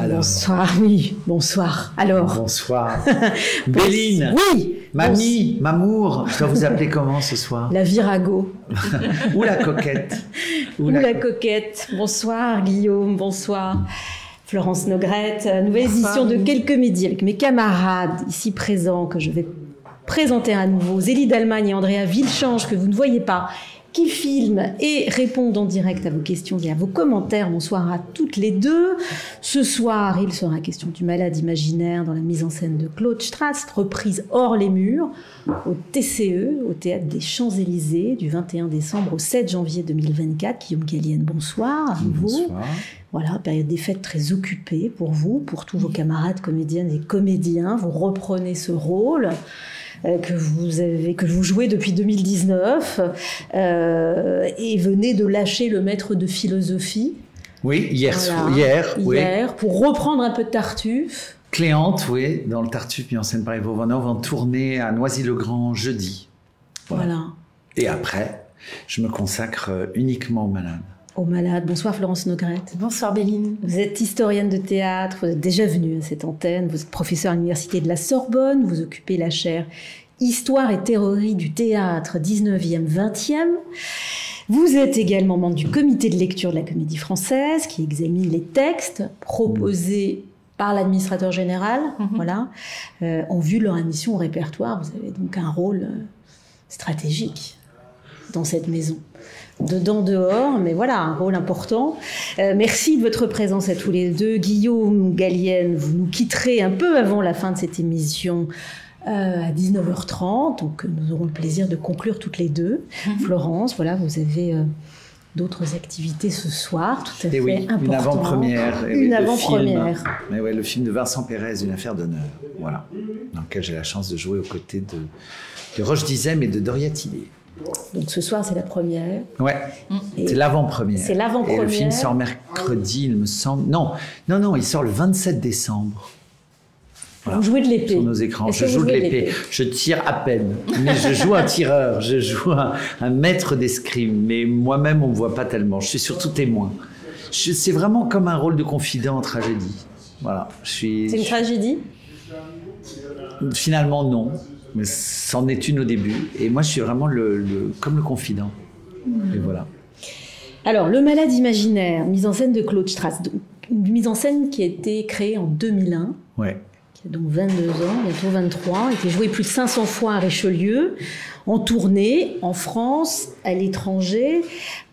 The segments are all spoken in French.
Alors. Bonsoir, oui, bonsoir. Alors. Bonsoir. Béline. Oui. Mamie, Mamour, je dois vous appeler comment ce soir? La Virago. Ou la coquette. Ou la coquette. Bonsoir Guillaume, bonsoir Florence Nogrette. Nouvelle édition de Quelques Midi avec mes camarades ici présents que je vais présenter à nouveau. Zélie Dalmagne et Andrea Villechange que vous ne voyez pas, qui filment et répondent en direct à vos questions et à vos commentaires. Bonsoir à toutes les deux. Ce soir, il sera question du malade imaginaire dans la mise en scène de Claude Strass, reprise hors les murs au TCE, au Théâtre des Champs-Élysées, du 21 décembre au 7 janvier 2024. Guillaume Gallienne, bonsoir à vous. Bonsoir. Voilà, période des fêtes très occupée pour vous, pour tous vos camarades comédiennes et comédiens. Vous reprenez ce rôle que vous jouez depuis 2019 et venez de lâcher le maître de philosophie. Oui, hier, oui. Pour reprendre un peu de Tartuffe. Cléante, oui, dans le Tartuffe mis en scène par Ivo Vanov, en tournée à Noisy-le-Grand jeudi. Voilà. Et après, je me consacre uniquement aux malades. Aux malades. Bonsoir Florence Nogrette. Bonsoir Béline. Vous êtes historienne de théâtre, vous êtes déjà venue à cette antenne, vous êtes professeure à l'université de la Sorbonne, vous occupez la chaire Histoire et théorie du théâtre 19e, 20e. Vous êtes également membre du comité de lecture de la Comédie Française qui examine les textes proposés par l'administrateur général, voilà, en vue de leur admission au répertoire. Vous avez donc un rôle stratégique dans cette maison. Dedans, dehors, mais voilà, un rôle important. Merci de votre présence à tous les deux. Guillaume Gallienne, vous nous quitterez un peu avant la fin de cette émission à 19h30, donc nous aurons le plaisir de conclure toutes les deux. Florence, voilà, vous avez d'autres activités ce soir, tout à fait importantes. Une avant-première. Une avant-première. Mais ouais, le film de Vincent Pérez, Une affaire d'honneur, voilà, dans lequel j'ai la chance de jouer aux côtés de Roche Dizem et de Doria Tillet. Donc ce soir, c'est la première. Ouais, c'est l'avant-première. C'est l'avant-première. Et le film sort mercredi, il me semble. Non, il sort le 27 décembre. Voilà. Vous jouez de l'épée. Sur nos écrans, je joue de l'épée. Je tire à peine, mais je joue un tireur, je joue un maître d'escrime. Mais moi-même, on me voit pas tellement. Je suis surtout témoin. C'est vraiment comme un rôle de confident en tragédie. Voilà. C'est une tragédie ? Finalement, non. Mais c'en est une au début. Et moi, je suis vraiment comme le confident. Et voilà. Alors, Le malade imaginaire, mise en scène de Claude Strass. Une mise en scène qui a été créée en 2001. Ouais. Qui a donc 22 ans, bientôt 23. A été jouée plus de 500 fois à Richelieu, en tournée, en France, à l'étranger,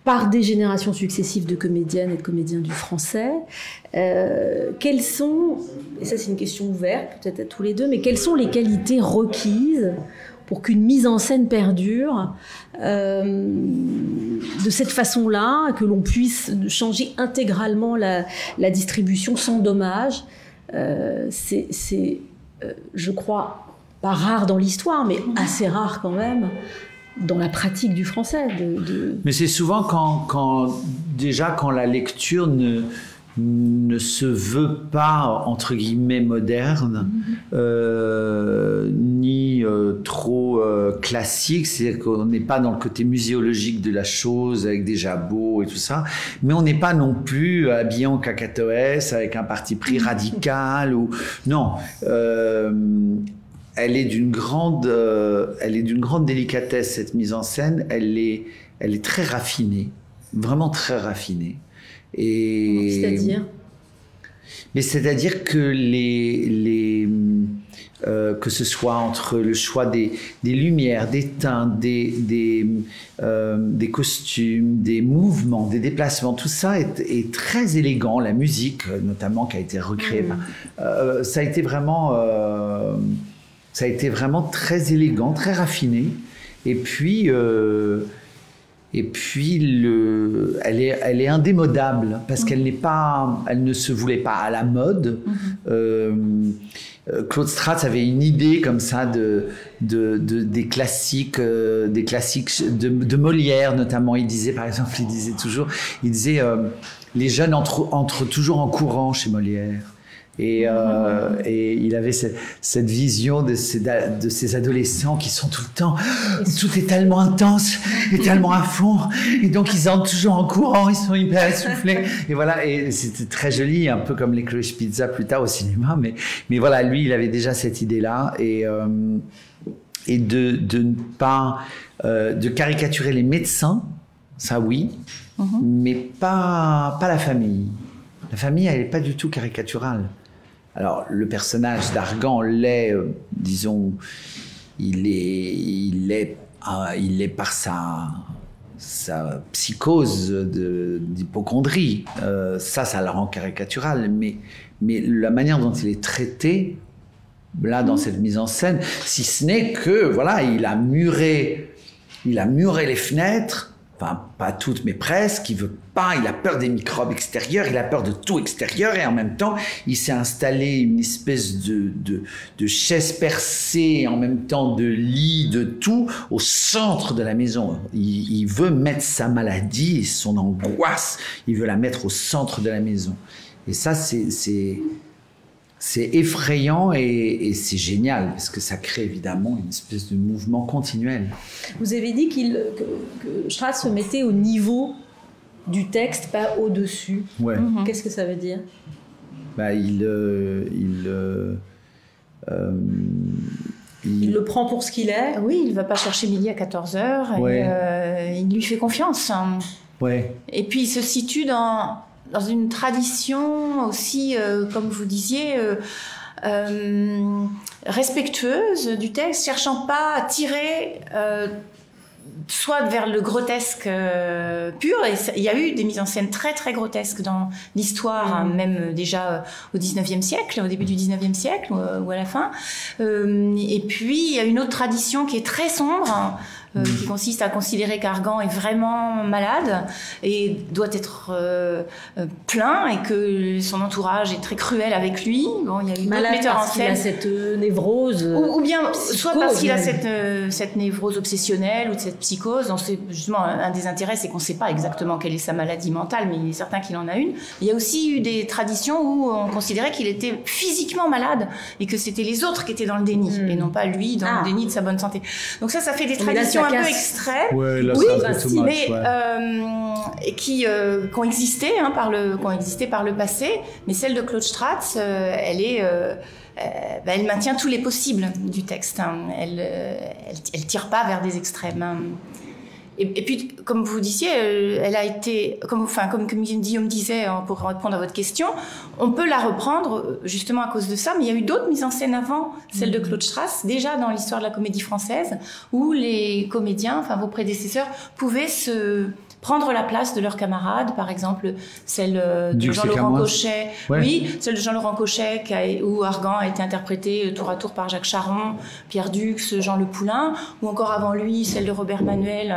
par des générations successives de comédiennes et de comédiens du français. Quelles sont, et ça c'est une question ouverte peut-être à tous les deux, mais quelles sont les qualités requises pour qu'une mise en scène perdure de cette façon-là, que l'on puisse changer intégralement la distribution sans dommage? C'est je crois, pas rare dans l'histoire, mais assez rare quand même dans la pratique du français. Mais c'est souvent quand la lecture ne se veut pas, entre guillemets, moderne, ni trop classique, c'est-à-dire qu'on n'est pas dans le côté muséologique de la chose, avec des jabots et tout ça, mais on n'est pas non plus habillé en cacatoès, avec un parti pris radical, ou... Non, elle est d'une grande délicatesse, cette mise en scène, elle est très raffinée, vraiment très raffinée. C'est-à-dire ? Mais c'est-à-dire que que ce soit entre le choix des lumières, des teintes, des costumes, des mouvements, des déplacements, tout ça est très élégant. La musique, notamment, qui a été recréée, ça a été vraiment très élégant, très raffiné. Et puis elle est indémodable parce qu'elle ne se voulait pas à la mode. Claude Strass avait une idée comme ça des classiques de Molière notamment. Il disait les jeunes entrent toujours en courant chez Molière. Et il avait cette vision de ces adolescents qui sont tout le temps, tout est tellement intense et tellement à fond, et donc ils entrent toujours en courant, ils sont hyper essoufflés. Et voilà, et c'était très joli, un peu comme les Cloches Pizza plus tard au cinéma, mais voilà, lui, il avait déjà cette idée-là, et de ne pas de caricaturer les médecins, ça oui, mais pas la famille. La famille, elle n'est pas du tout caricaturale. Alors, le personnage d'Argan l'est, disons, il est par sa psychose d'hypocondrie. Ça le rend caricatural, mais la manière dont il est traité, là, dans cette mise en scène, si ce n'est que, voilà, il a muré les fenêtres, enfin, pas toutes, mais presque, il a peur des microbes extérieurs, il a peur de tout extérieur, et en même temps, il s'est installé une espèce de chaise percée, en même temps de lit, de tout, au centre de la maison. Il veut mettre sa maladie, son angoisse, il veut la mettre au centre de la maison. Et ça, c'est effrayant et c'est génial parce que ça crée évidemment une espèce de mouvement continuel. Vous avez dit que Strauss se mettait au niveau du texte, pas au-dessus. Ouais. Qu'est-ce que ça veut dire ? Il le prend pour ce qu'il est. Oui, il ne va pas chercher midi à 14h. Ouais. Il lui fait confiance. Ouais. Et puis il se situe dans une tradition aussi, comme vous disiez, respectueuse du texte, cherchant pas à tirer soit vers le grotesque pur, et il y a eu des mises en scène très très grotesques dans l'histoire, même déjà au 19e siècle, au début du 19e siècle ou à la fin. Et puis il y a une autre tradition qui est très sombre, qui consiste à considérer qu'Argan est vraiment malade et doit être plaint, et que son entourage est très cruel avec lui. Bon, il y a eu d'autres metteurs en scène. Il a cette névrose. Ou bien, psychose, soit parce qu'il a cette névrose obsessionnelle ou cette psychose. Justement, un des intérêts, c'est qu'on ne sait pas exactement quelle est sa maladie mentale, mais il est certain qu'il en a une. Il y a aussi eu des traditions où on considérait qu'il était physiquement malade et que c'était les autres qui étaient dans le déni et non pas lui dans le déni de sa bonne santé. Donc ça fait des traditions un peu extrêmes, ouais, là, mais qui ont existé par le passé. Mais celle de Claude Strauss, elle maintient tous les possibles du texte. Elle tire pas vers des extrêmes. Et puis, comme vous disiez, elle a été, comme Guillaume disait, pour répondre à votre question, on peut la reprendre justement à cause de ça, mais il y a eu d'autres mises en scène avant celle de Claude Strauss, déjà dans l'histoire de la comédie française, où les comédiens, vos prédécesseurs, pouvaient se prendre la place de leurs camarades, par exemple celle de Jean-Laurent Cochet, celle de Jean-Laurent Cochet où Argan a été interprété tour à tour par Jacques Charon, Pierre Dux, Jean Le Poulain, ou encore avant lui celle de Robert Manuel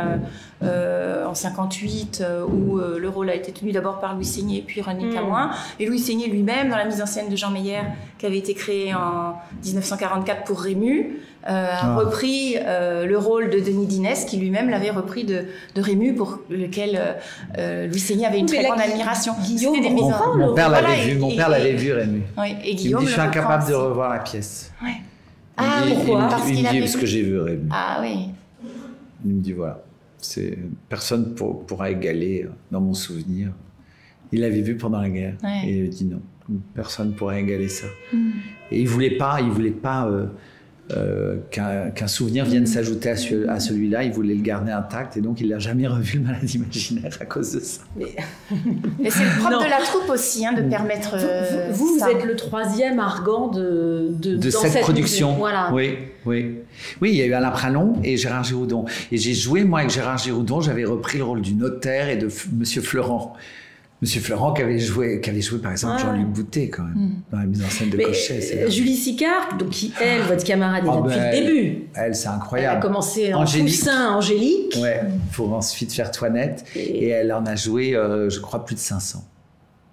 en 58, où le rôle a été tenu d'abord par Louis Seigné puis René Camoin, et Louis Seigné lui-même, dans la mise en scène de Jean Meyer qui avait été créée en 1944 pour Rému, a repris le rôle de Denis Dinès, qui lui-même l'avait repris de Rému, pour lequel Louis Seigné avait une très grande admiration. Guillaume, mon père l'avait vu, Rému. Oui, et Guillaume, il me dit, je suis incapable de revoir la pièce. Ouais. Pourquoi? Il me dit, parce que j'ai vu Rému. Ah oui. Il me dit, voilà, personne pourra égaler dans mon souvenir. Il l'avait vu pendant la guerre. Ouais. Et il a dit non, personne ne pourra égaler ça. Et il voulait pas qu'un souvenir vienne s'ajouter à celui-là. Il voulait le garder intact, et donc il n'a jamais revu le Malade imaginaire à cause de ça. Mais c'est le propre de la troupe aussi, de permettre vous êtes le troisième Argan de cette production. Voilà. Oui, il y a eu Alain Pralon et Gérard Giroudon. Et j'ai joué, moi, avec Gérard Giroudon, j'avais repris le rôle du notaire et de Monsieur Florent. Monsieur Florent qui avait joué par exemple Jean-Luc Boutet, quand même, dans la mise en scène de Cochet. Julie Sicard, donc qui, elle, votre camarade, depuis le début. Elle, c'est incroyable. Elle a commencé en Poussin, Angélique. Ouais, pour ensuite faire Toinette. Et elle en a joué, je crois, plus de 500.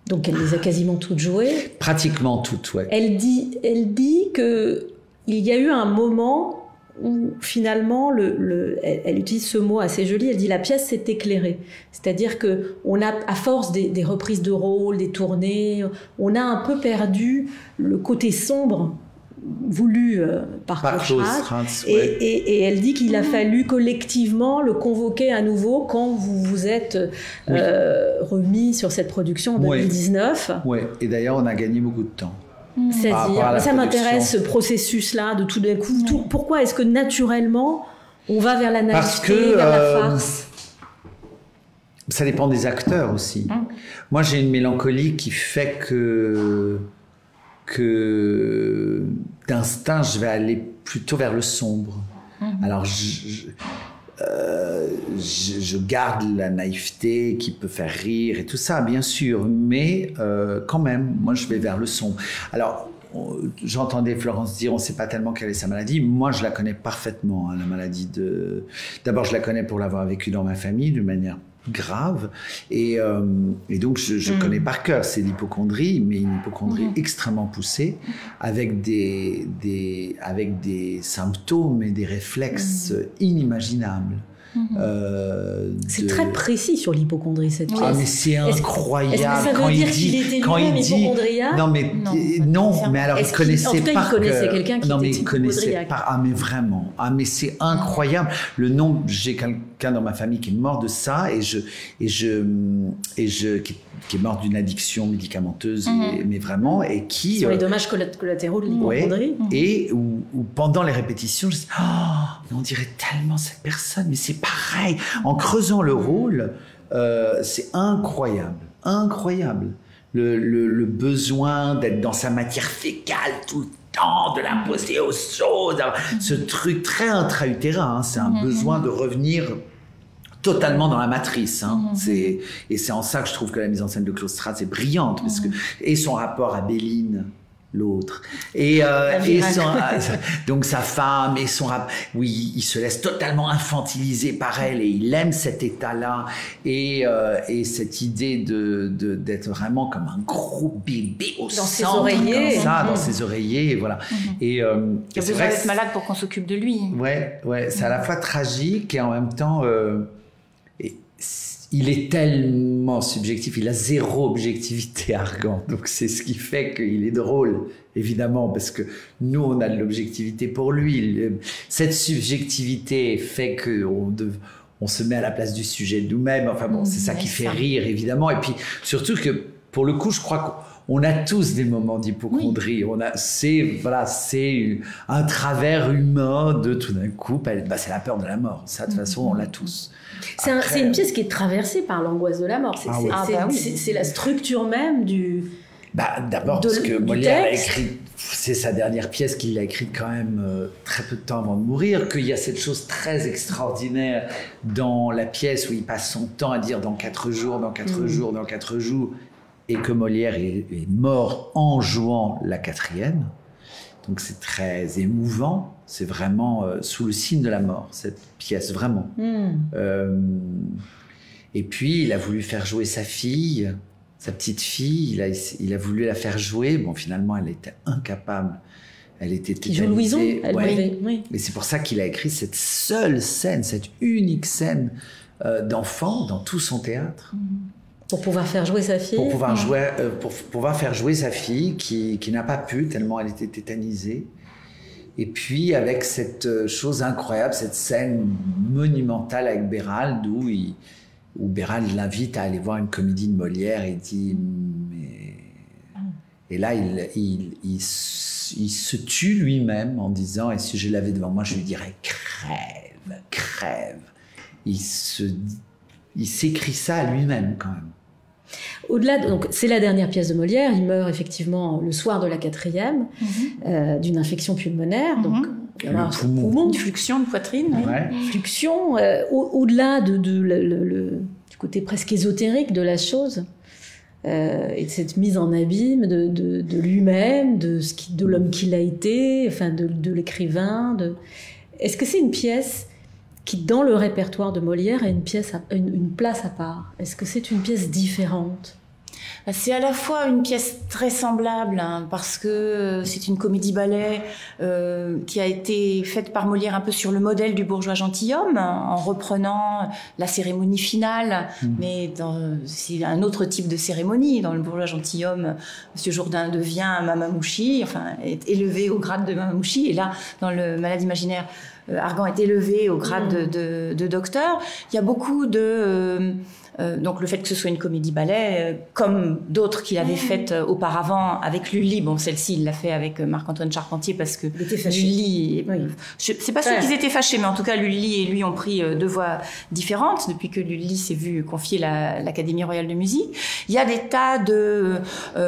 Donc elle les a quasiment toutes jouées. Pratiquement toutes, ouais. Elle dit que il y a eu un moment où finalement, elle utilise ce mot assez joli, elle dit la pièce s'est éclairée. C'est-à-dire qu'on a, à force des reprises de rôle, des tournées, on a un peu perdu le côté sombre voulu par Claude Stratz. Et elle dit qu'il a fallu collectivement le convoquer à nouveau quand vous vous êtes remis sur cette production en 2019. Oui, et d'ailleurs on a gagné beaucoup de temps. C'est-à-dire, ça m'intéresse ce processus-là de tout d'un coup. Pourquoi est-ce que naturellement on va vers la naïveté, vers la farce? Ça dépend des acteurs aussi. Moi j'ai une mélancolie qui fait que d'instinct je vais aller plutôt vers le sombre. Alors je garde la naïveté qui peut faire rire et tout ça, bien sûr, mais quand même, moi je vais vers le sombre. Alors, j'entendais Florence dire, on ne sait pas tellement quelle est sa maladie. Moi, je la connais parfaitement, hein, la maladie de... D'abord, je la connais pour l'avoir vécue dans ma famille d'une manière grave, et donc je connais par cœur. C'est l'hypocondrie, mais une hypocondrie extrêmement poussée, avec des symptômes et des réflexes inimaginables. C'est très précis sur l'hypocondrie, cette pièce. Ah, mais c'est incroyable. Est-ce que ça veut dire qu'il était lui-même hypocondriaque? Non, mais alors il connaissait par cœur. Il connaissait quelqu'un qui était hypocondriaque. Ah, mais vraiment. Ah, mais c'est incroyable. Le nom, j'ai quelqu'un dans ma famille qui est mort de ça, qui est mort d'une addiction médicamenteuse, mais vraiment, et qui... Sur les dommages collatéraux de l'hypocondrie. Et où pendant les répétitions, je dis, on dirait tellement cette personne, mais c'est pareil. En creusant le rôle, c'est incroyable, incroyable. Le besoin d'être dans sa matière fécale tout le temps, de la poser aux choses, ce truc très intra-utérin, hein, c'est un besoin de revenir totalement dans la matrice, hein. Et c'est en ça que je trouve que la mise en scène de Claude Stratz est brillante, parce que, et son rapport à Béline, l'autre, donc sa femme, et son rapport, oui, il se laisse totalement infantiliser par elle, et il aime cet état-là, et cette idée d'être vraiment comme un gros bébé au dans centre, ses oreillers, comme ça, dans ses oreillers, et voilà. Et vous allez être malade pour qu'on s'occupe de lui. Ouais, c'est à la fois tragique et en même temps, il est tellement subjectif, il a zéro objectivité, Argan. Donc c'est ce qui fait qu'il est drôle, évidemment, parce que nous, on a de l'objectivité pour lui. Cette subjectivité fait qu'on se met à la place du sujet de nous-mêmes. Enfin bon, c'est ça qui fait rire, évidemment. Et puis surtout que, pour le coup, je crois qu'on a tous des moments d'hypocondrie. C'est un travers humain de tout d'un coup, c'est la peur de la mort. Ça, de toute façon, on l'a tous. C'est une pièce qui est traversée par l'angoisse de la mort. C'est la structure même du... D'abord parce que Molière a écrit, c'est sa dernière pièce qu'il a écrite quand même très peu de temps avant de mourir, qu'il y a cette chose très extraordinaire dans la pièce où il passe son temps à dire dans 4 jours, dans 4 jours, dans 4 jours, et que Molière est mort en jouant la 4e. Donc c'est très émouvant, c'est vraiment sous le signe de la mort, cette pièce, vraiment. Et puis il a voulu faire jouer sa fille, sa petite fille, il a voulu la faire jouer, bon finalement elle était incapable, elle était tétanisée. Qui joue Louison, oui. Mais c'est pour ça qu'il a écrit cette seule scène, cette unique scène d'enfant dans tout son théâtre. Pour pouvoir faire jouer sa fille. Pour pouvoir faire jouer sa fille qui n'a pas pu, tellement elle était tétanisée. Et puis avec cette chose incroyable, cette scène monumentale avec Bérald, où Bérald l'invite à aller voir une comédie de Molière et dit... Et là, il se tue lui-même en disant, et si je l'avais devant moi, je lui dirais crève. Il s'écrit ça à lui-même quand même. Au-delà, donc c'est la dernière pièce de Molière. Il meurt effectivement le soir de la 4e d'une infection pulmonaire, donc une fluxion de poitrine. Fluxion. Au-delà du côté presque ésotérique de la chose et de cette mise en abîme de lui-même, de l'homme qu'il a été, enfin de l'écrivain. Est-ce que c'est une pièce qui, dans le répertoire de Molière, a une place à part? Est-ce que c'est une pièce différente? C'est à la fois une pièce très semblable, hein, parce que c'est une comédie-ballet qui a été faite par Molière un peu sur le modèle du bourgeois gentilhomme, en reprenant la cérémonie finale, mais c'est un autre type de cérémonie. Dans le bourgeois gentilhomme, Monsieur Jourdain devient Mamamouchi, enfin est élevé au grade de Mamamouchi, et là, dans le Malade imaginaire, Argan est élevé au grade de docteur. Il y a beaucoup de... donc le fait que ce soit une comédie-ballet, comme d'autres qu'il avait faites auparavant avec Lully, bon celle-ci il l'a fait avec Marc-Antoine Charpentier parce que Lully, c'est pas sûr qu'ils étaient fâchés, mais en tout cas Lully et lui ont pris deux voies différentes depuis que Lully s'est vu confier l'Académie royale de musique. Il y a des tas de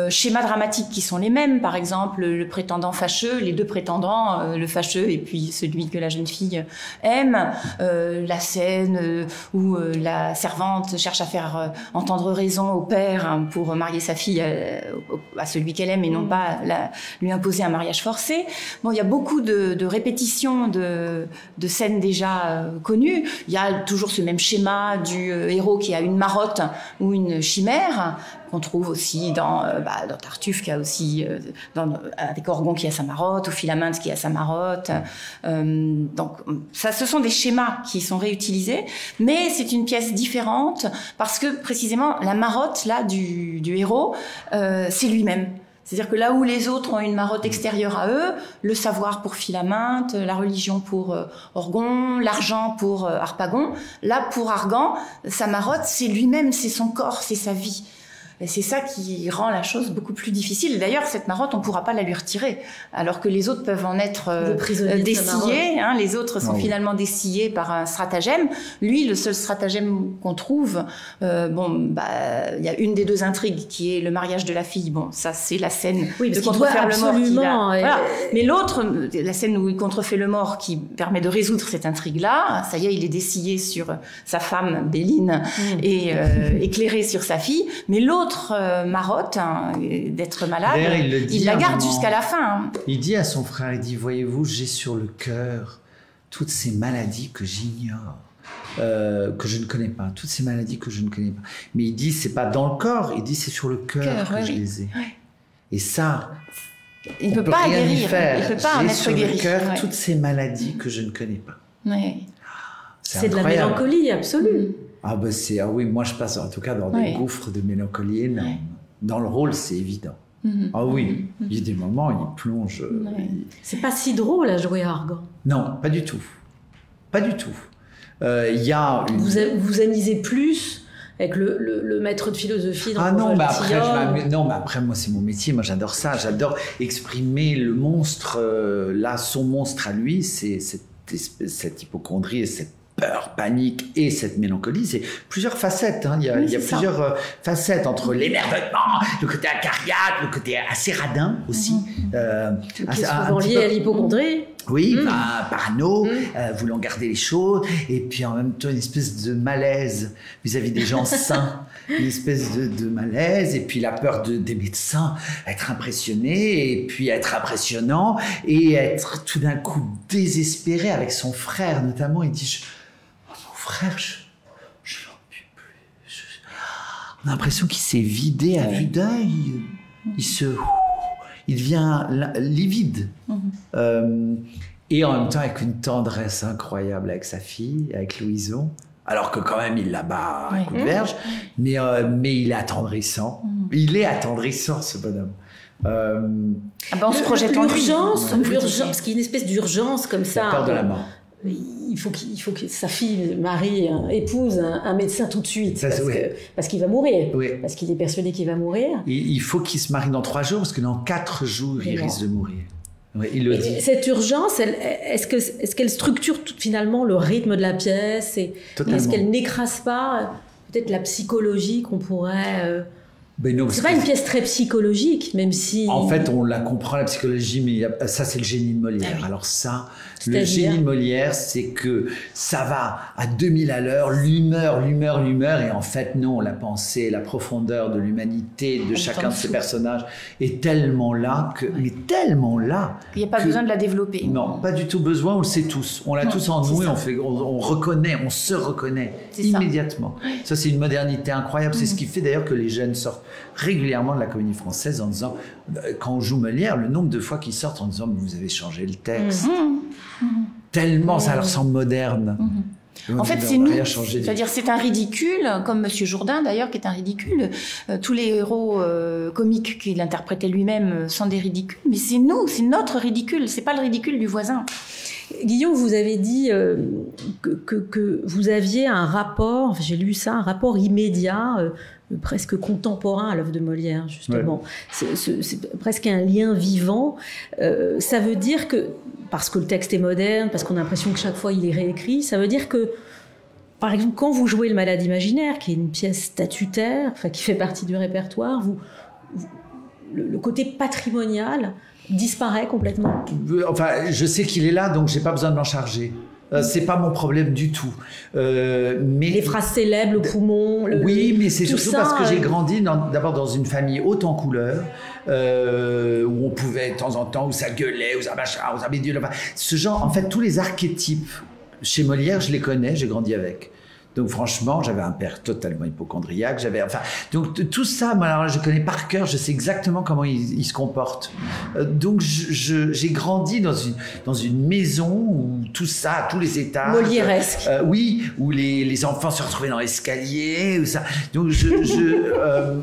schémas dramatiques qui sont les mêmes, par exemple le prétendant fâcheux, les deux prétendants, le fâcheux et puis celui que la jeune fille aime, la scène où la servante cherche à faire entendre raison au père pour marier sa fille à celui qu'elle aime et non pas lui imposer un mariage forcé. Bon, il y a beaucoup de répétitions de scènes déjà connues. Il y a toujours ce même schéma du héros qui a une marotte ou une chimère, qu'on trouve aussi dans Tartuffe, qui a aussi avec Orgon qui a sa marotte, ou Philaminte qui a sa marotte. Donc ça, ce sont des schémas qui sont réutilisés, mais c'est une pièce différente parce que précisément la marotte là du héros, c'est lui-même. C'est-à-dire que là où les autres ont une marotte extérieure à eux, le savoir pour Philaminte, la religion pour Orgon, l'argent pour Harpagon, là pour Argan, sa marotte, c'est lui-même, c'est son corps, c'est sa vie. Et c'est ça qui rend la chose beaucoup plus difficile. D'ailleurs, cette marotte, on ne pourra pas la lui retirer, alors que les autres peuvent en être dessillés. Hein, les autres sont finalement dessillés par un stratagème. Lui, le seul stratagème qu'on trouve, il y a une des deux intrigues qui est le mariage de la fille. Bon, ça, c'est la scène de contrefaire le mort. Voilà. Mais l'autre, la scène où il contrefait le mort, qui permet de résoudre cette intrigue-là, ça y est, il est dessillé sur sa femme, Béline, et éclairé sur sa fille. Mais l'autre marotte, d'être malade, il la garde jusqu'à la fin. Hein. Il dit à son frère, il dit, voyez-vous, j'ai sur le cœur toutes ces maladies que j'ignore, que je ne connais pas, toutes ces maladies que je ne connais pas. Mais il dit, c'est pas dans le corps, il dit, c'est sur le cœur que je les ai. Ouais. Et ça, il ne peut pas guérir, il peut pas en être guéri. J'ai sur le cœur toutes ces maladies que je ne connais pas. Ouais. C'est de la mélancolie absolue. Ah oui, moi je passe en tout cas dans des gouffres de mélancolie. Dans le rôle, c'est évident. Ah oui, il y a des moments, il plonge. C'est pas si drôle à jouer Argan. Non, pas du tout. Pas du tout. Il y a une... Vous amusez plus avec le maître de philosophie dans mais après moi c'est mon métier, moi j'adore ça, j'adore exprimer le monstre, là son monstre à lui, c'est cette hypocondrie et cette peur, panique et cette mélancolie, c'est plusieurs facettes. Hein. Il y a plusieurs facettes entre l'émerveillement, le côté acariâtre, le côté assez radin aussi. Qui est souvent lié à l'hypocondrie. Oui, parano, voulant garder les choses, et puis en même temps une espèce de malaise vis-à-vis des gens sains, une espèce de malaise, et puis la peur des médecins, être impressionné, et puis être impressionnant, et être tout d'un coup désespéré avec son frère notamment. Il dit, mon frère, je n'en puis plus. On a l'impression qu'il s'est vidé à vue d'œil. Il devient livide. Et en même temps avec une tendresse incroyable avec sa fille, avec Louison, alors que quand même il la bat à un coup de verge, mais il est attendrissant. Il est attendrissant, ce bonhomme. On se projette en l'urgence, parce qu'il y a une espèce d'urgence comme ça. La peur de la mort. Il faut que sa fille, Marie, épouse un médecin tout de suite, parce qu'il va mourir, parce qu'il est persuadé qu'il va mourir. Il faut qu'il se marie dans 3 jours, parce que dans 4 jours, il risque de mourir. Oui, il le dit. Cette urgence, est-ce qu'elle structure finalement le rythme de la pièce, et est-ce qu'elle n'écrase pas peut-être la psychologie qu'on pourrait... c'est pas une pièce très psychologique, même si... En fait, on la comprend, la psychologie, mais ça, c'est le génie de Molière. Alors ça, le génie de Molière, c'est que ça va à 2000 à l'heure, l'humeur, et en fait, non, la pensée, la profondeur de l'humanité de chacun de ces personnages est tellement là, mais tellement là... Il n'y a pas besoin de la développer. Non, pas du tout besoin, on le sait tous. On l'a tous en nous, et on reconnaît, on se reconnaît immédiatement. Ça, c'est une modernité incroyable. C'est ce qui fait d'ailleurs que les jeunes sortent régulièrement de la Comédie Française en disant, quand on joue Molière, le nombre de fois qu'ils sortent en disant, vous avez changé le texte. Tellement ça leur semble moderne. En fait, c'est nous. C'est-à-dire, c'est un ridicule, comme Monsieur Jourdain d'ailleurs, qui est un ridicule. Tous les héros comiques qu'il interprétait lui-même sont des ridicules, mais c'est nous, c'est notre ridicule. C'est pas le ridicule du voisin. Guillaume, vous avez dit que vous aviez un rapport, j'ai lu ça, un rapport immédiat, presque contemporain à l'œuvre de Molière, justement. Ouais. C'est presque un lien vivant. Ça veut dire que, parce que le texte est moderne, parce qu'on a l'impression que chaque fois il est réécrit, ça veut dire que, par exemple, quand vous jouez Le Malade imaginaire, qui est une pièce statutaire, enfin, qui fait partie du répertoire, le côté patrimonial disparaît complètement. Enfin, je sais qu'il est là, donc j'ai pas besoin de m'en charger. C'est pas mon problème du tout. Mais les phrases célèbres, le poumon, oui, mais c'est surtout parce que j'ai grandi d'abord dans une famille haute en couleurs, où on pouvait de temps en temps, où ça gueulait, où ça machin, où ça bidule. Enfin, ce genre, en fait, tous les archétypes chez Molière, je les connais, j'ai grandi avec. Donc franchement, j'avais un père totalement hypocondriaque. Donc tout ça, moi, alors, je connais par cœur. Je sais exactement comment il se comporte. Donc j'ai grandi dans une maison où tout ça, tous les étages. Molièresque. Oui, où les enfants se retrouvaient dans l'escalier, ou ça. Donc je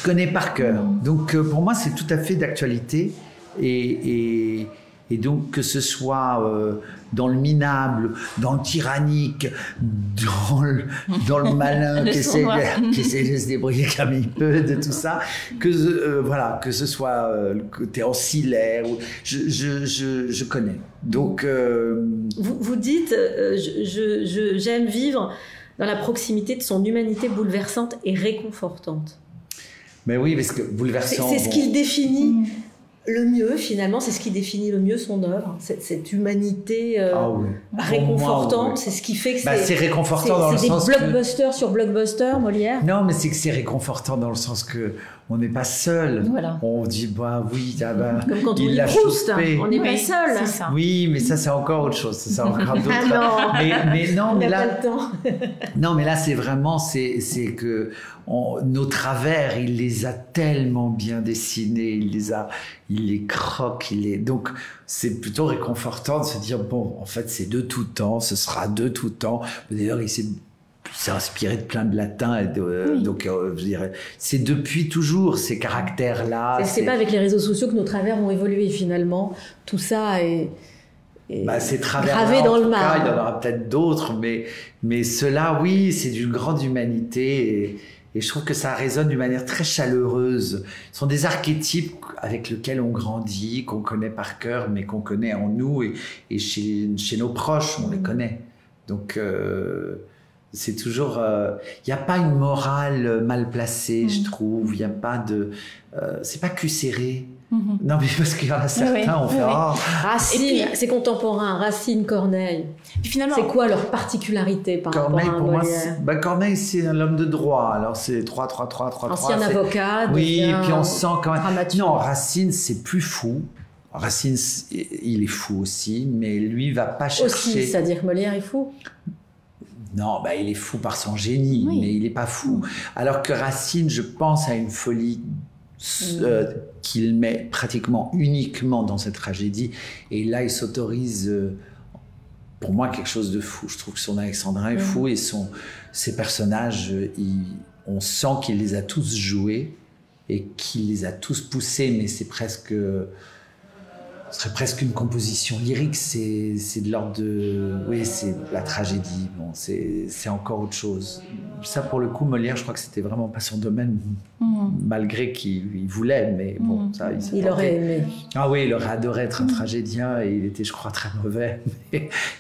connais par cœur. Donc pour moi, c'est tout à fait d'actualité et donc, que ce soit dans le minable, dans le tyrannique, dans le malin qui essaie de se débrouiller comme il peut de tout ça, que ce soit le côté ancillaire, je connais. Donc, vous dites, j'aime vivre dans la proximité de son humanité bouleversante et réconfortante. Mais oui, parce que bouleversant... C'est ce qu'il définit... Le mieux, finalement, c'est ce qui définit le mieux son œuvre, cette humanité réconfortante, c'est ce qui fait que c'est réconfortant dans le sens que... C'est des blockbusters sur blockbusters, Molière. Non, mais c'est que c'est réconfortant dans le sens que on n'est pas seul. Voilà. On dit, oui, comme quand on lit Proust, on n'est pas seul. C'est ça. Oui, mais ça, c'est encore autre chose. C'est encore d'autres... mais non, mais là... pas le temps. Non, mais là, c'est vraiment... C'est que nos travers, il les a tellement bien dessinés, il les croque, donc c'est plutôt réconfortant de se dire, bon, en fait, c'est de tout temps, ce sera de tout temps. D'ailleurs, il s'est inspiré de plein de latin, donc je dirais, c'est depuis toujours ces caractères-là. C'est pas avec les réseaux sociaux que nos travers vont évoluer finalement. Tout ça est ces travers gravé dans le marbre. Il y en aura peut-être d'autres, mais ceux-là, oui, c'est d'une grande humanité et je trouve que ça résonne d'une manière très chaleureuse. Ce sont des archétypes avec lesquels on grandit, qu'on connaît par cœur, mais qu'on connaît en nous et chez nos proches, on les connaît. Donc, c'est toujours... Il n'y a pas une morale mal placée, je trouve. Il n'y a pas de... c'est pas cul serré. Non, mais parce qu'il y en a certains, on fait... Racine, c'est contemporain. Racine, Corneille. Finalement, c'est quoi leur particularité par Corneille, rapport à Molière? Pour moi, Corneille, c'est un homme de droit. Alors, c'est 3-3-3-3-3. Ancien avocat. Oui, et puis on sent quand même... Dramaturge. Non, Racine, c'est plus fou. Racine, il est fou aussi, mais lui, il va pas chercher... Aussi, c'est-à-dire que Molière est fou? Non, il est fou par son génie, mais il n'est pas fou. Alors que Racine, je pense à une folie qu'il met pratiquement uniquement dans cette tragédie. Et là, il s'autorise, pour moi, quelque chose de fou. Je trouve que son Alexandrin est fou et ses personnages, on sent qu'il les a tous joués et qu'il les a tous poussés, mais c'est presque... Ce serait presque une composition lyrique, c'est de l'ordre de... Oui, c'est la tragédie, bon, c'est encore autre chose. Ça, pour le coup, Molière, je crois que c'était vraiment pas son domaine, malgré qu'il voulait, mais bon, ça... Il aurait aimé. Ah oui, il aurait adoré être un tragédien, et il était, je crois, très mauvais.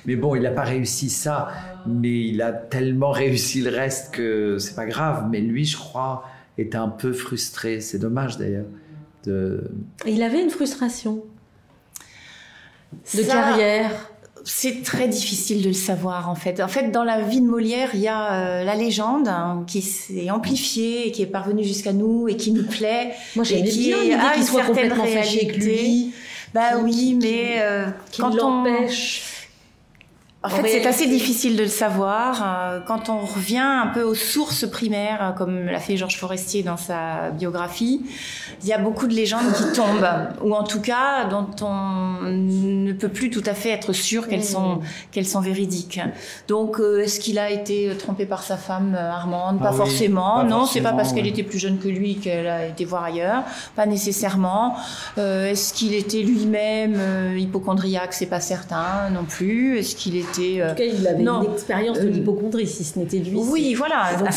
Mais bon, il n'a pas réussi ça, mais il a tellement réussi le reste que c'est pas grave. Mais lui, je crois, était un peu frustré. C'est dommage, d'ailleurs. Il avait une frustration de carrière. C'est très difficile de le savoir, en fait. En fait, dans la vie de Molière, il y a la légende qui s'est amplifiée et qui est parvenue jusqu'à nous et qui nous plaît. Moi, j'aime bien l'idée qu'il soit complètement fâché avec lui. Oui, mais quand on l'empêche. En fait, c'est assez difficile de le savoir. Quand on revient un peu aux sources primaires, comme l'a fait Georges Forestier dans sa biographie, il y a beaucoup de légendes qui tombent, ou en tout cas dont on ne peut plus tout à fait être sûr qu'elles sont véridiques. Donc, est-ce qu'il a été trompé par sa femme Armande? Pas forcément. Non, c'est pas parce qu'elle était plus jeune que lui qu'elle a été voir ailleurs. Pas nécessairement. Est-ce qu'il était lui-même hypocondriaque? C'est pas certain non plus. Est-ce qu'il était... En tout cas, il avait une expérience de l'hypocondrie, si ce n'était lui. Oui, voilà, un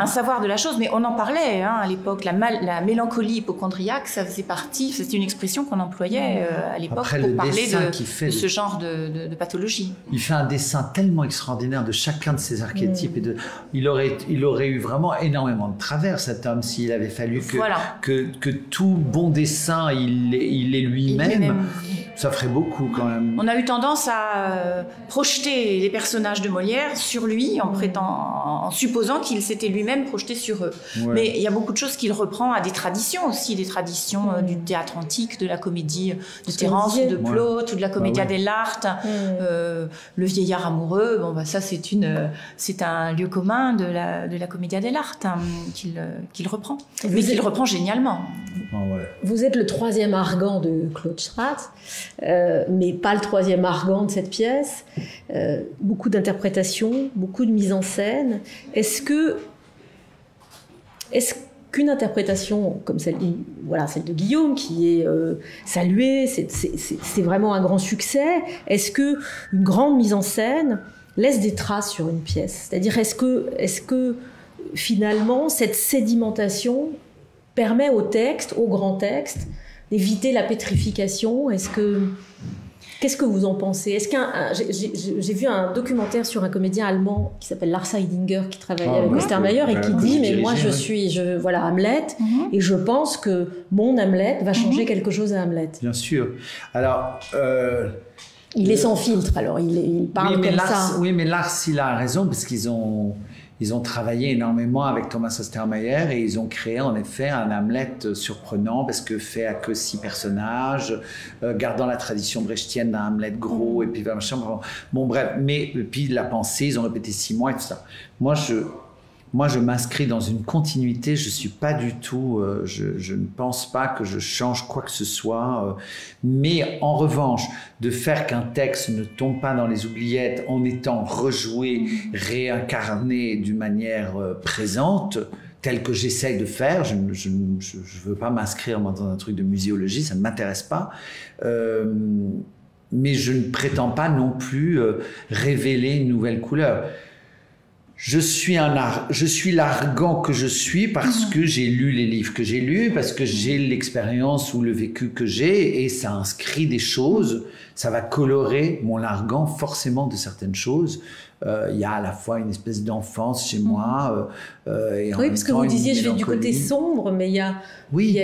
savoir de la chose. Mais on en parlait à l'époque. La mélancolie hypocondriaque, ça faisait partie. C'était une expression qu'on employait à l'époque pour parler de ce genre de pathologie. Il fait un dessin tellement extraordinaire de chacun de ces archétypes. Il aurait eu vraiment énormément de travers, cet homme, s'il avait fallu que tout bon dessin, il est lui-même. Ça ferait beaucoup quand même. On a eu tendance à projeter les personnages de Molière sur lui en supposant qu'il s'était lui-même projeté sur eux. Ouais. Mais il y a beaucoup de choses qu'il reprend à des traditions aussi, des traditions du théâtre antique, de la comédie de Terence ou de Plaute ou de la commedia dell'arte, le vieillard amoureux. Bon, ça c'est un lieu commun de la commedia dell'arte qu'il reprend, mais qu'il reprend génialement. Vous êtes le 3e Argan de Claude Stratz, mais pas le 3e Argan de cette pièce. Beaucoup d'interprétations, beaucoup de mise en scène. Est-ce qu'une interprétation comme celle de Guillaume, qui est saluée, c'est vraiment un grand succès, est-ce qu'une grande mise en scène laisse des traces sur une pièce? C'est-à-dire, est-ce que finalement, cette sédimentation permet au texte, au grand texte, d'éviter la pétrification? Qu'est-ce que vous en pensez? J'ai vu un documentaire sur un comédien allemand qui s'appelle Lars Heidinger, qui travaillait avec Ostermayer et qui dit, mais moi je suis Hamlet, et je pense que mon Hamlet va changer quelque chose à Hamlet. Bien sûr. Alors... il est sans filtre, alors il parle comme ça. Oui, mais Lars, il a raison, parce qu'ils ont travaillé énormément avec Thomas Ostermayer et ils ont créé en effet un Hamlet surprenant parce que fait à que 6 personnages, gardant la tradition brechtienne d'un Hamlet gros et puis machin. Bon bref, mais puis la pensée, ils ont répété 6 mois et tout ça. Moi, je m'inscris dans une continuité. Je suis pas du tout. Je ne pense pas que je change quoi que ce soit. Mais en revanche, de faire qu'un texte ne tombe pas dans les oubliettes en étant rejoué, réincarné d'une manière présente, tel que j'essaye de faire. Je ne veux pas m'inscrire dans un truc de muséologie, ça ne m'intéresse pas. Mais je ne prétends pas non plus révéler une nouvelle couleur. Je suis l'Argan que je suis parce que j'ai lu les livres que j'ai lus, parce que j'ai l'expérience ou le vécu que j'ai, et ça inscrit des choses, ça va colorer mon Argan forcément de certaines choses. Il y a à la fois une espèce d'enfance chez moi. Et en oui, parce que vous disiez, je vais du côté sombre, mais il y a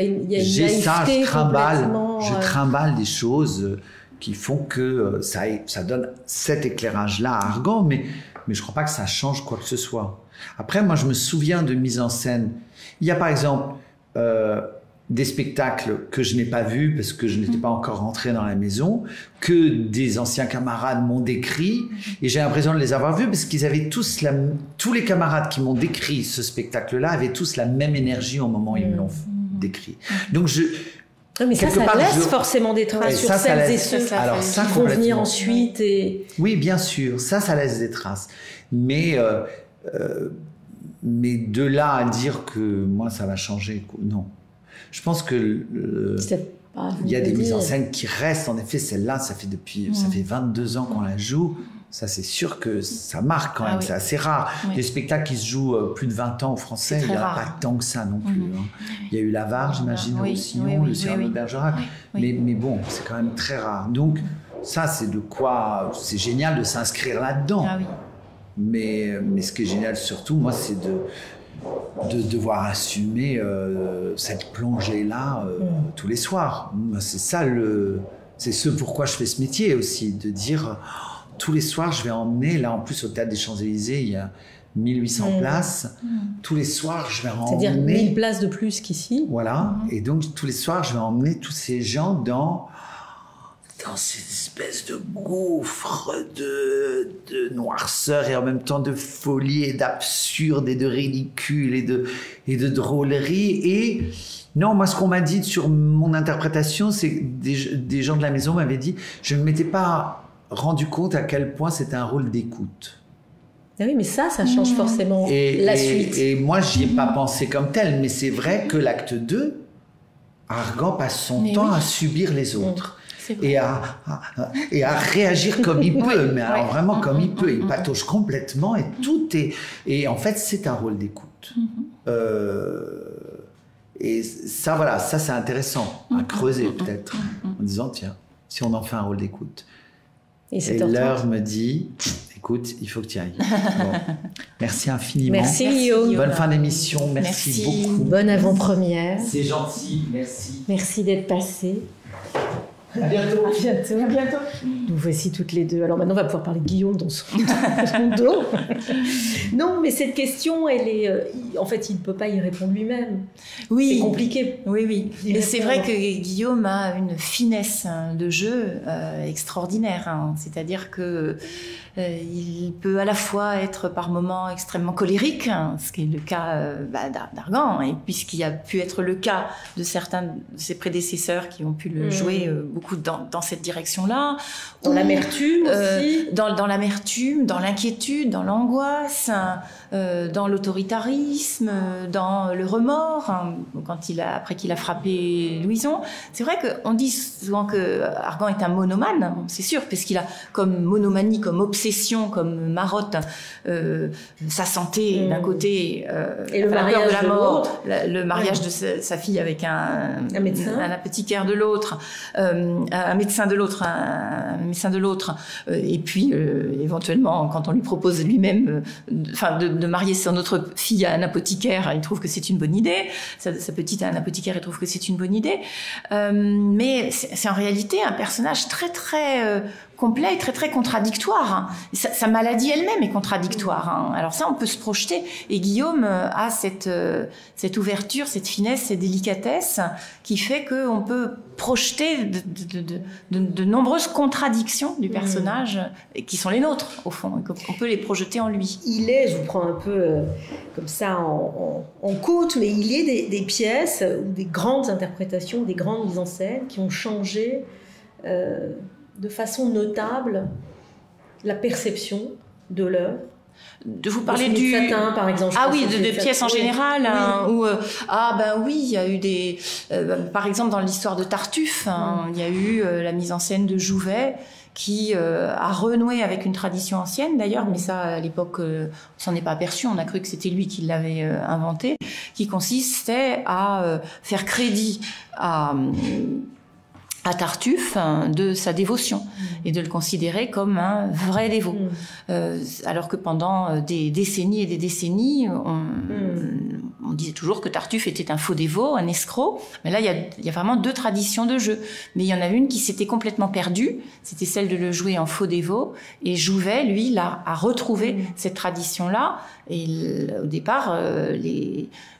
une j'ai ça, je trimballe des choses qui font que ça donne cet éclairage-là à Argan, mais je ne crois pas que ça change quoi que ce soit. Après, moi, je me souviens de mise en scène. Il y a par exemple des spectacles que je n'ai pas vus parce que je n'étais pas encore rentré dans la maison, que des anciens camarades m'ont décrit, et j'ai l'impression de les avoir vus parce qu'ils avaient tous les camarades qui m'ont décrit ce spectacle-là avaient tous la même énergie au moment où ils me l'ont décrit. Donc mais ça laisse forcément des traces sur celles et ceux qui vont venir ensuite. Oui, bien sûr, ça laisse des traces. Mais de là à dire que moi, ça va changer, non. Je pense que il y a des mises en scène qui restent. En effet, celle-là, ça fait 22 ans qu'on la joue. Ça, c'est sûr que ça marque quand même. C'est assez rare. Oui. Les spectacles qui se jouent plus de 20 ans au français, il n'y en a pas tant que ça non plus. Il y a eu L'Avare, j'imagine, au Sillon, le Cyrano de Bergerac. Mais bon, c'est quand même très rare. Donc, ça, c'est c'est génial de s'inscrire là-dedans. Ah, oui. Mais ce qui est génial surtout, moi, c'est de devoir assumer cette plongée-là tous les soirs. C'est ça c'est ce pourquoi je fais ce métier aussi, de dire... Tous les soirs, je vais emmener, là en plus au Théâtre des Champs-Élysées, il y a 1800 places. Tous les soirs, je vais emmener... C'est-à-dire 1000 places de plus qu'ici. Voilà, et donc tous les soirs, je vais emmener tous ces gens dans dans cette espèce de gouffre de noirceur et en même temps de folie et d'absurde et de ridicule et de drôlerie. Et non, moi, ce qu'on m'a dit sur mon interprétation, c'est que des gens de la maison m'avaient dit, je ne m'étais pas rendu compte à quel point c'était un rôle d'écoute. Ah oui, mais ça change forcément la suite. Et moi, j'y ai pas pensé comme tel, mais c'est vrai que l'acte 2, Argan passe son temps à subir les autres. Et à réagir comme il peut, mais alors vraiment comme il peut. Il patauge complètement et tout est... Et en fait, c'est un rôle d'écoute. Et ça, voilà, ça c'est intéressant à creuser peut-être, en disant, tiens, si on en fait un rôle d'écoute. Et l'heure me dit... Écoute, il faut que tu y ailles. Bon. Merci infiniment. Merci Guillaume. Bonne fin d'émission. Merci beaucoup. Bonne avant-première. C'est gentil. Merci. Merci d'être passé. À bientôt. À bientôt. À bientôt. Nous voici toutes les deux. Alors maintenant, on va pouvoir parler de Guillaume dans son dos. Non, mais cette question, elle est... en fait, il ne peut pas y répondre lui-même. Oui. C'est compliqué. Oui. Mais c'est vrai que Guillaume a une finesse de jeu extraordinaire. C'est-à-dire que il peut à la fois être par moments extrêmement colérique, ce qui est le cas d'Argan, et puisqu'il a pu être le cas de certains de ses prédécesseurs qui ont pu le jouer beaucoup dans cette direction-là. Dans l'amertume aussi. Dans l'amertume, dans l'inquiétude, dans l'angoisse, dans l'autoritarisme, dans le remords, après qu'il a frappé Louison. C'est vrai qu'on dit souvent que Argan est un monomane, c'est sûr, parce qu'il a comme monomanie, comme obsession, comme marotte, sa santé d'un côté, et le mariage de la mort, le mariage de sa fille avec un apothicaire de l'autre, un médecin de l'autre, et puis éventuellement quand on lui propose lui-même de marier son autre fille à un apothicaire, il trouve que c'est une bonne idée, sa petite à un apothicaire, il trouve que c'est une bonne idée, mais c'est en réalité un personnage très très complet et très très contradictoire. Sa maladie elle-même est contradictoire. Alors ça, on peut se projeter. Et Guillaume a cette ouverture, cette finesse, cette délicatesse qui fait qu'on peut projeter de nombreuses contradictions du personnage qui sont les nôtres, au fond. On peut les projeter en lui. Il est, je vous prends un peu comme ça en côte, mais il est des pièces ou des grandes interprétations, des grandes mises en scène qui ont changé de façon notable la perception de l'œuvre. De vous parler du satin, par exemple. Ah oui, de pièces en général. Où, oui, il y a eu des... par exemple, dans l'histoire de Tartuffe, il y a eu la mise en scène de Jouvet, qui a renoué avec une tradition ancienne d'ailleurs, mais ça à l'époque on s'en est pas aperçu, on a cru que c'était lui qui l'avait inventé, qui consistait à faire crédit à Tartuffe de sa dévotion et de le considérer comme un vrai dévot. Alors que pendant des décennies et des décennies, on disait toujours que Tartuffe était un faux dévot, un escroc. Mais là, il y a vraiment deux traditions de jeu. Mais il y en a une qui s'était complètement perdue, c'était celle de le jouer en faux dévot. Et Jouvet, lui, a retrouvé cette tradition-là. Et au départ,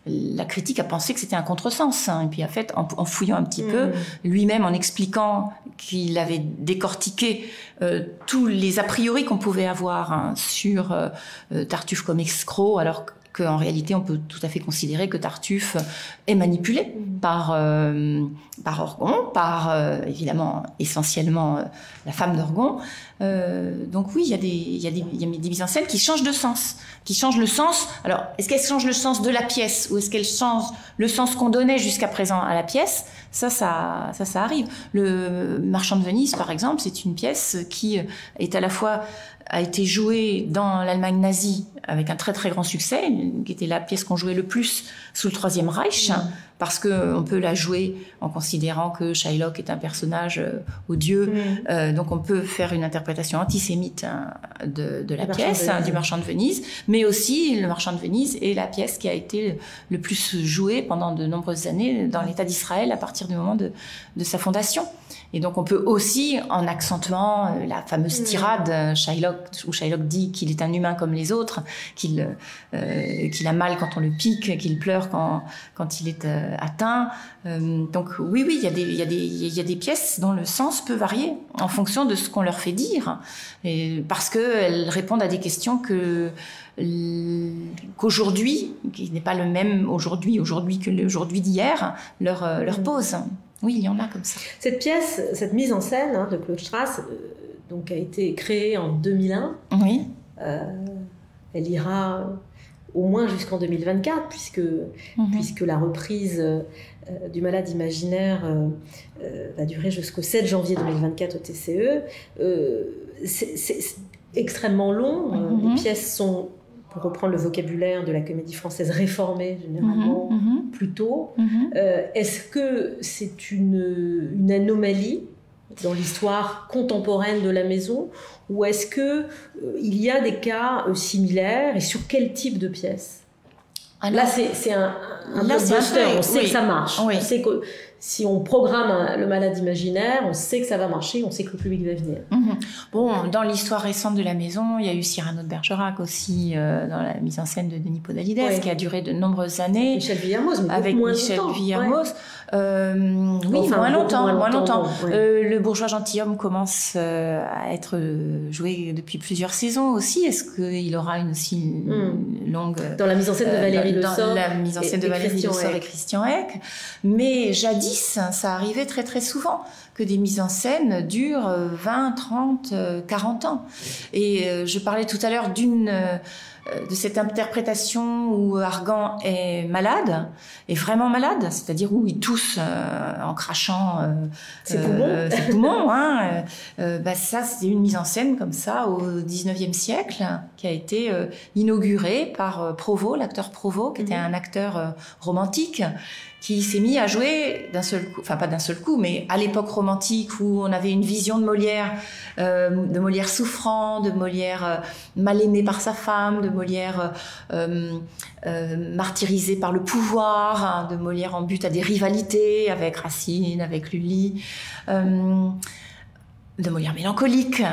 la critique a pensé que c'était un contresens. Et puis en fait, en fouillant un petit peu, lui-même en expliquant qu'il avait décortiqué tous les a priori qu'on pouvait avoir sur Tartuffe comme escroc, alors qu'en réalité, on peut tout à fait considérer que Tartuffe est manipulé par Orgon, par évidemment essentiellement la femme d'Orgon. Donc oui, il y a des mises en scène qui changent de sens, qui changent le sens. Alors, est-ce qu'elles changent le sens de la pièce ou est-ce qu'elles changent le sens qu'on donnait jusqu'à présent à la pièce ? Ça arrive. Le Marchand de Venise, par exemple, c'est une pièce qui est à la fois a été jouée dans l'Allemagne nazie avec un très très grand succès, qui était la pièce qu'on jouait le plus sous le Troisième Reich, parce qu'on peut la jouer en considérant que Shylock est un personnage odieux, donc on peut faire une interprétation antisémite de la pièce, du Marchand de Venise, mais aussi le Marchand de Venise est la pièce qui a été le plus jouée pendant de nombreuses années dans l'État d'Israël à partir du moment de sa fondation. Et donc on peut aussi, en accentuant la fameuse tirade, Shylock dit qu'il est un humain comme les autres, qu'il a mal quand on le pique, qu'il pleure quand il est atteint. Donc oui, il y a des pièces dont le sens peut varier en fonction de ce qu'on leur fait dire, parce qu'elles répondent à des questions qu'aujourd'hui, qui n'est pas le même aujourd'hui que l'aujourd'hui d'hier, leur pose. Oui, il y en a comme ça. Cette pièce, cette mise en scène de Claude Strass, donc a été créée en 2001. Oui. Elle ira au moins jusqu'en 2024, puisque la reprise du Malade imaginaire va durer jusqu'au 7 janvier 2024 au TCE. C'est extrêmement long. Les pièces sont, pour reprendre le vocabulaire de la comédie française, réformée généralement plus tôt. Est-ce que c'est une anomalie dans l'histoire contemporaine de la maison, ou est-ce que il y a des cas similaires, et sur quel type de pièce? Là, c'est un blockbuster, on sait que ça marche. Oui. On sait que si on programme le Malade imaginaire, on sait que ça va marcher, on sait que le public va venir. Bon, dans l'histoire récente de la maison, il y a eu Cyrano de Bergerac aussi, dans la mise en scène de Denis Podalides, qui a duré de nombreuses années. Michel Villermoz, mais avec moins Michel longtemps. Villermoz. Oui, enfin, moins longtemps. Ouais. Le bourgeois gentilhomme commence à être joué depuis plusieurs saisons aussi. Est-ce qu'il aura une longue... Dans la mise en scène de Valérie Le Sort. Dans la mise en scène de Valérie Le Sort et Christian Eck. Mais jadis, ça arrivait très très souvent que des mises en scène durent 20, 30, 40 ans. Et je parlais tout à l'heure de cette interprétation où Argan est malade, est vraiment malade, c'est-à-dire où il tousse en crachant ses poumons. Ça, c'est une mise en scène comme ça au 19e siècle, qui a été inaugurée par Provost, l'acteur Provost, qui était un acteur romantique, qui s'est mis à jouer d'un seul coup, enfin pas d'un seul coup, mais à l'époque romantique où on avait une vision de Molière souffrant, de Molière mal aimé par sa femme, de Molière martyrisé par le pouvoir, de Molière en but à des rivalités avec Racine, avec Lully, de Molière mélancolique.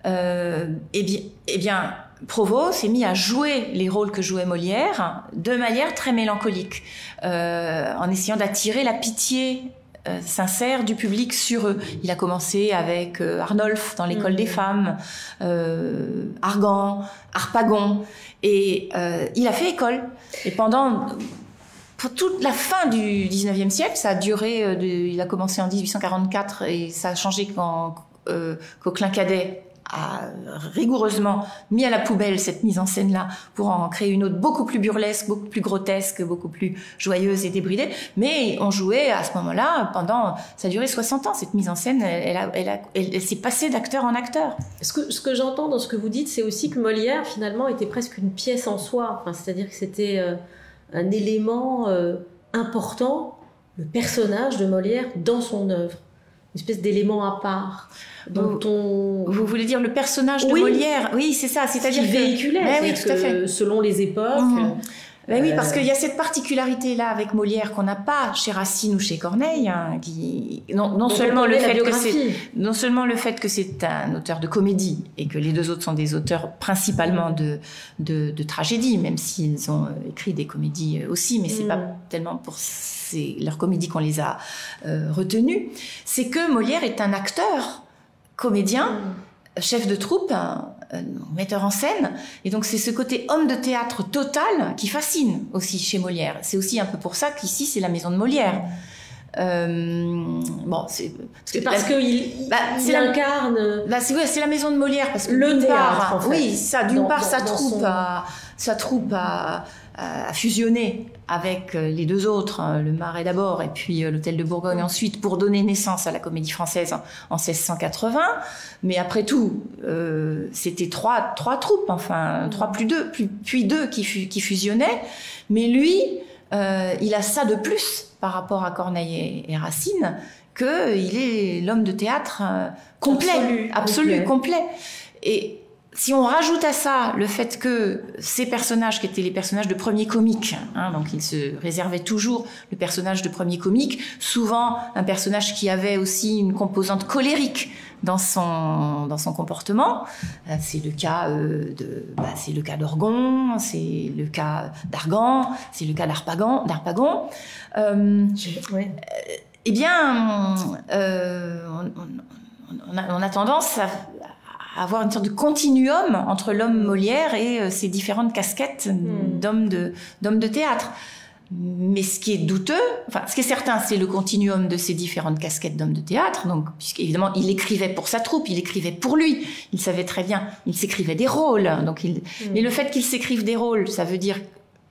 Eh bien, Provost s'est mis à jouer les rôles que jouait Molière de manière très mélancolique, en essayant d'attirer la pitié sincère du public sur eux. Il a commencé avec Arnolphe dans l'école des femmes, Argan, Harpagon, et il a fait école. Et pour toute la fin du 19e siècle, ça a duré, il a commencé en 1844 et ça a changé quand Coquelin-Cadet a rigoureusement mis à la poubelle cette mise en scène-là pour en créer une autre beaucoup plus burlesque, beaucoup plus grotesque, beaucoup plus joyeuse et débridée. Mais on jouait à ce moment-là ça a duré 60 ans, cette mise en scène, elle s'est passée d'acteur en acteur. Ce que j'entends dans ce que vous dites, c'est aussi que Molière, finalement, était presque une pièce en soi. Enfin, c'est-à-dire que c'était un élément important, le personnage de Molière dans son œuvre. Une espèce d'élément à part. Vous voulez dire le personnage de Molière? Oui, c'est ça. C'est-à-dire qu'il véhiculait. Oui, tout à fait. Selon les époques. Oui, parce qu'il y a cette particularité-là avec Molière qu'on n'a pas chez Racine ou chez Corneille, non seulement le fait que c'est un auteur de comédie et que les deux autres sont des auteurs principalement de tragédie, même s'ils ont écrit des comédies aussi, mais c'est pas tellement pour leurs comédies qu'on les a retenues. C'est que Molière est un acteur, comédien, chef de troupe, metteur en scène, et donc c'est ce côté homme de théâtre total qui fascine aussi chez Molière. C'est aussi un peu pour ça qu'ici c'est la maison de Molière. C'est parce qu'il incarne. C'est la maison de Molière parce que le théâtre. En fait. Oui, ça. D'une part, sa troupe a fusionné avec les deux autres, le Marais d'abord et puis l'Hôtel de Bourgogne ensuite, pour donner naissance à la Comédie Française en 1680. Mais après tout, c'était trois troupes, enfin trois puis deux qui fusionnaient. Mais lui, il a ça de plus par rapport à Corneille et Racine, qu'il est l'homme de théâtre complet, absolu, complet. Et si on rajoute à ça le fait que ces personnages qui étaient les personnages de premier comique, donc il se réservait toujours le personnage de premier comique, souvent un personnage qui avait aussi une composante colérique dans son comportement. C'est le cas c'est le cas d'Orgon, c'est le cas d'Argan, c'est le cas d'Harpagon. Eh bien, on a tendance à avoir une sorte de continuum entre l'homme Molière et ses différentes casquettes d'homme de théâtre. Mais ce qui est douteux, ce qui est certain, c'est le continuum de ces différentes casquettes d'homme de théâtre. Donc, puisqu'évidemment, il écrivait pour sa troupe, il écrivait pour lui. Il savait très bien, il s'écrivait des rôles. Mais le fait qu'il s'écrive des rôles, ça veut dire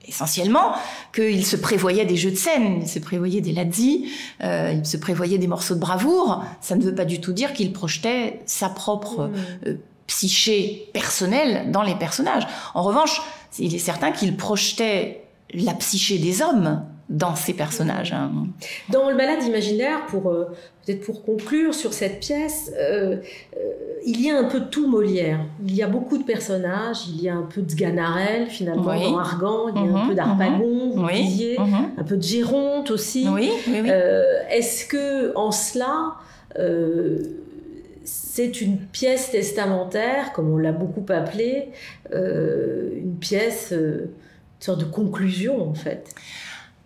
essentiellement qu'il se prévoyait des jeux de scène, il se prévoyait des lazzi, il se prévoyait des morceaux de bravoure. Ça ne veut pas du tout dire qu'il projetait sa propre psyché personnelle dans les personnages. En revanche, il est certain qu'il projetait la psyché des hommes dans ces personnages. Dans Le Malade imaginaire, peut-être pour conclure sur cette pièce, il y a un peu de tout Molière. Il y a beaucoup de personnages, il y a un peu de Sganarelle finalement dans Argan, il y a un peu d'Harpagon, vous disiez, un peu de Géronte aussi. Est-ce que en cela, c'est une pièce testamentaire, comme on l'a beaucoup appelée, une pièce, une sorte de conclusion en fait?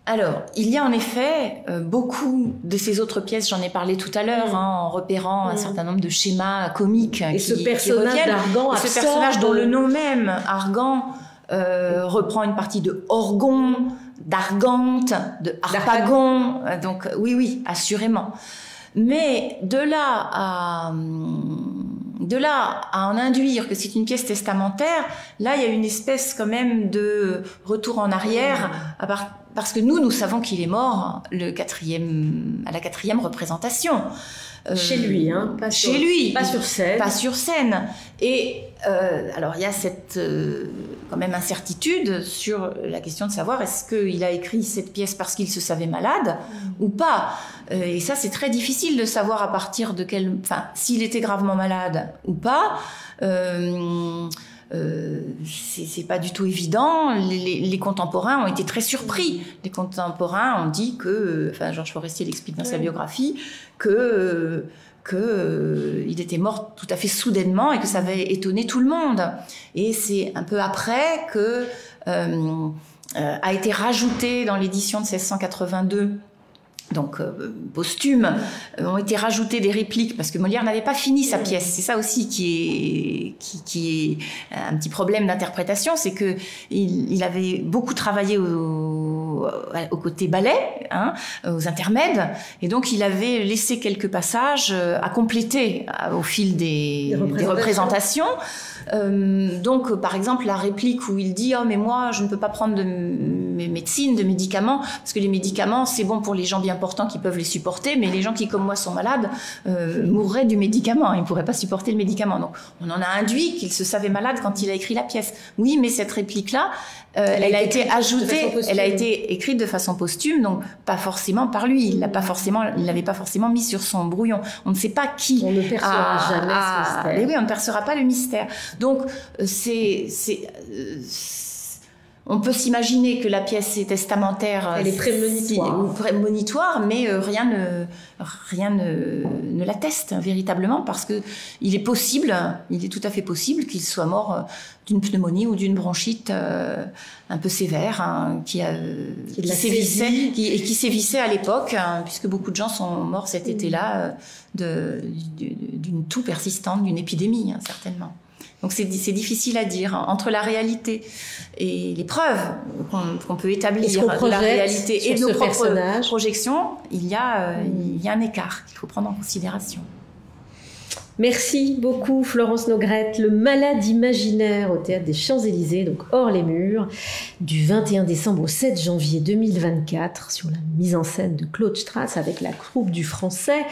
Alors, il y a en effet beaucoup de ces autres pièces, j'en ai parlé tout à l'heure, en repérant un certain nombre de schémas comiques ce personnage d'Argan, ce personnage dont le nom même, Argan, reprend une partie de Orgon, d'Argante, de Harpagon. Donc oui, assurément. Mais de là à en induire que c'est une pièce testamentaire, là il y a une espèce quand même de retour en arrière, parce que nous savons qu'il est mort à la 4e représentation. Chez lui, pas sur scène. Pas sur scène. Et alors il y a cette quand même incertitude sur la question de savoir est-ce qu'il a écrit cette pièce parce qu'il se savait malade ou pas. Et ça c'est très difficile de savoir à partir de s'il était gravement malade ou pas. C'est pas du tout évident. Les contemporains ont été très surpris. Les contemporains ont dit que, Georges Forestier l'explique dans sa biographie, que il était mort tout à fait soudainement et que ça avait étonné tout le monde. Et c'est un peu après que a été rajouté dans l'édition de 1682. Donc posthume, ont été rajoutées des répliques parce que Molière n'avait pas fini sa pièce. C'est ça aussi qui est un petit problème d'interprétation, c'est que il avait beaucoup travaillé au côté ballet, aux intermèdes, et donc il avait laissé quelques passages à compléter au fil des représentations. Donc, par exemple, la réplique où il dit « Oh, mais moi, je ne peux pas prendre de médecine, de médicaments, parce que les médicaments, c'est bon pour les gens bien portants qui peuvent les supporter, mais les gens qui, comme moi, sont malades, mourraient du médicament. Ils ne pourraient pas supporter le médicament. » Donc, on en a induit qu'il se savait malade quand il a écrit la pièce. Oui, mais cette réplique-là, elle a été ajoutée, elle a été écrite de façon posthume, donc pas forcément par lui. Il l'avait pas forcément mis sur son brouillon. On ne sait pas qui. On ne percera jamais ce mystère. Mais oui, on ne percera pas le mystère. Donc, on peut s'imaginer que la pièce est testamentaire. Elle est prémonitoire, mais rien ne l'atteste véritablement, parce que il est tout à fait possible qu'il soit mort d'une pneumonie ou d'une bronchite un peu sévère, qui sévissait à l'époque, puisque beaucoup de gens sont morts cet été-là d'une toux persistante, d'une épidémie, certainement. Donc c'est difficile à dire. Entre la réalité et les preuves qu'on peut établir de la réalité et de nos propres projections, il y a un écart qu'il faut prendre en considération. Merci beaucoup Florence Nogrette. Le Malade imaginaire au Théâtre des Champs-Élysées, donc hors les murs, du 21 décembre au 7 janvier 2024, sur la mise en scène de Claude Stratz avec la troupe du Français,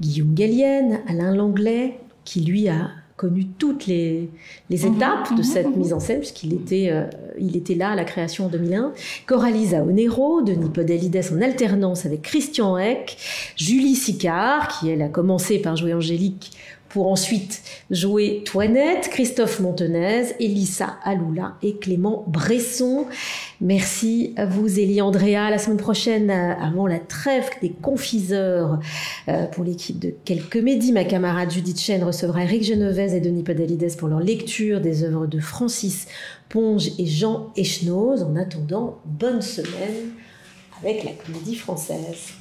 Guillaume Gallienne, Alain Langlais, qui lui a connu toutes les étapes de cette mise en scène, puisqu'il était là à la création en 2001. Coralie Zaonero, Denis Podalides en alternance avec Christian Eck, Julie Sicard, qui elle a commencé par jouer Angélique pour ensuite jouer Toinette, Christophe Montenez, Elissa Aloula et Clément Bresson. Merci à vous, Élie Andréa. La semaine prochaine, avant la trêve des confiseurs, pour l'équipe de Quelques Médis, ma camarade Judith Chen recevra Eric Genevez et Denis Podalides pour leur lecture des œuvres de Francis Ponge et Jean Echenoz. En attendant, bonne semaine avec la Comédie Française.